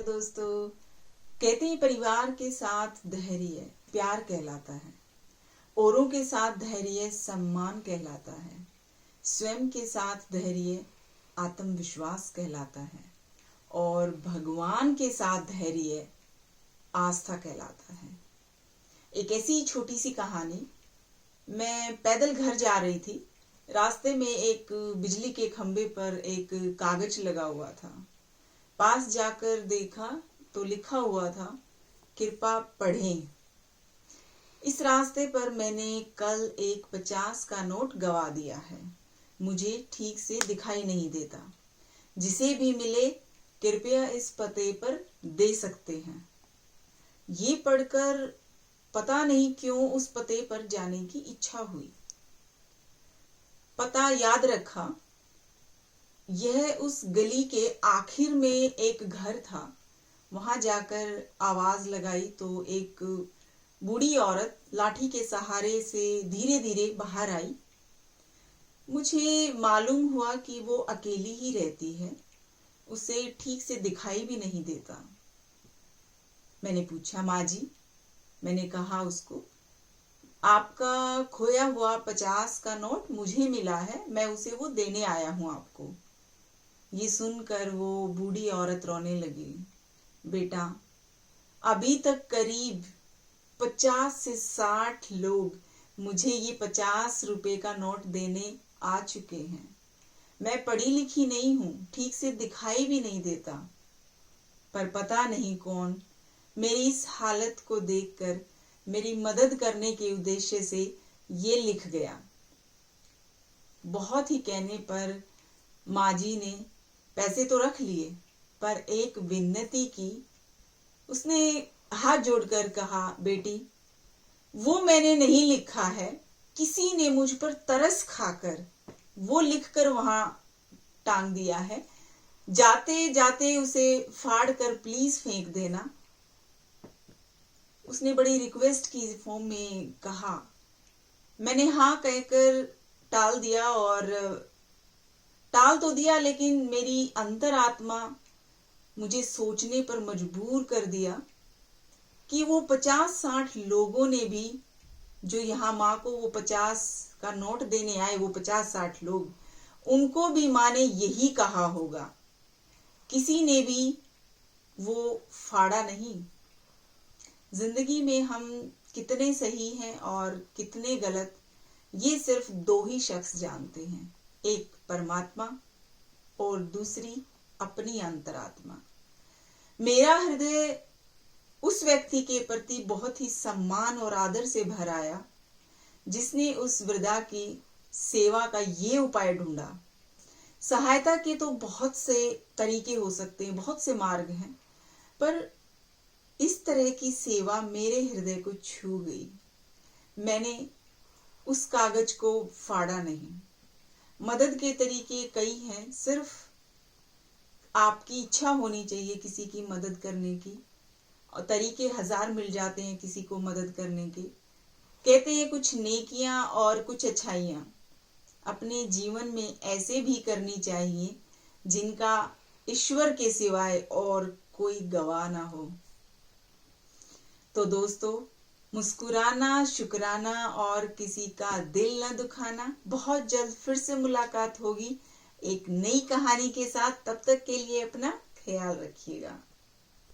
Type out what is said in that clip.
Hello दोस्तों। कहते हैं परिवार के साथ धैर्य प्यार कहलाता है, औरों के साथ धैर्य सम्मान कहलाता है, स्वयं के साथ धैर्य आत्मविश्वास कहलाता है और भगवान के साथ धैर्य आस्था कहलाता है। एक ऐसी छोटी सी कहानी। मैं पैदल घर जा रही थी। रास्ते में एक बिजली के खंभे पर एक कागज लगा हुआ था। पास जाकर देखा तो लिखा हुआ था, कृपया पढ़ें। इस रास्ते पर मैंने कल एक 50 का नोट गवा दिया है। मुझे ठीक से दिखाई नहीं देता। जिसे भी मिले कृपया इस पते पर दे सकते हैं। ये पढ़कर पता नहीं क्यों उस पते पर जाने की इच्छा हुई। पता याद रखा। यह उस गली के आखिर में एक घर था। वहां जाकर आवाज लगाई तो एक बूढ़ी औरत लाठी के सहारे से धीरे धीरे बाहर आई। मुझे मालूम हुआ कि वो अकेली ही रहती है। उसे ठीक से दिखाई भी नहीं देता। मैंने पूछा, माँ जी। मैंने कहा उसको, आपका खोया हुआ 50 का नोट मुझे मिला है, मैं उसे वो देने आया हूं आपको। ये सुनकर वो बूढ़ी औरत रोने लगी। बेटा, अभी तक करीब 50 से 60 लोग मुझे ये 50 रुपए का नोट देने आ चुके हैं। मैं पढ़ी लिखी नहीं हूं, ठीक से दिखाई भी नहीं देता, पर पता नहीं कौन मेरी इस हालत को देखकर मेरी मदद करने के उद्देश्य से ये लिख गया। बहुत ही कहने पर माँ जी ने पैसे तो रख लिए, पर एक विनती की। उसने हाथ जोड़कर कहा, बेटी, वो मैंने नहीं लिखा है, किसी ने मुझ पर तरस खाकर वो लिखकर वहां टांग दिया है। जाते जाते उसे फाड़ कर प्लीज फेंक देना। उसने बड़ी रिक्वेस्ट की फॉर्म में कहा। मैंने हाँ कहकर टाल दिया, और टाल तो दिया, लेकिन मेरी अंतरात्मा मुझे सोचने पर मजबूर कर दिया कि वो 50-60 लोगों ने भी, जो यहाँ माँ को वो 50 का नोट देने आए, वो 50-60 लोग, उनको भी माँ ने यही कहा होगा। किसी ने भी वो फाड़ा नहीं। जिंदगी में हम कितने सही हैं और कितने गलत, ये सिर्फ दो ही शख्स जानते हैं। एक परमात्मा और दूसरी अपनी अंतरात्मा। मेरा हृदय उस व्यक्ति के प्रति बहुत ही सम्मान और आदर से भर आया जिसने उस वृद्धा की सेवा का ये उपाय ढूंढा। सहायता के तो बहुत से तरीके हो सकते हैं, बहुत से मार्ग हैं, पर इस तरह की सेवा मेरे हृदय को छू गई। मैंने उस कागज को फाड़ा नहीं। मदद के तरीके कई हैं, सिर्फ आपकी इच्छा होनी चाहिए किसी की मदद करने की, और तरीके 1000 मिल जाते हैं किसी को मदद करने के। कहते हैं कुछ नेकियां और कुछ अच्छाइयां अपने जीवन में ऐसे भी करनी चाहिए जिनका ईश्वर के सिवाय और कोई गवाह ना हो। तो दोस्तों, मुस्कुराना, शुक्राना और किसी का दिल न दुखाना। बहुत जल्द फिर से मुलाकात होगी एक नई कहानी के साथ। तब तक के लिए अपना ख्याल रखिएगा।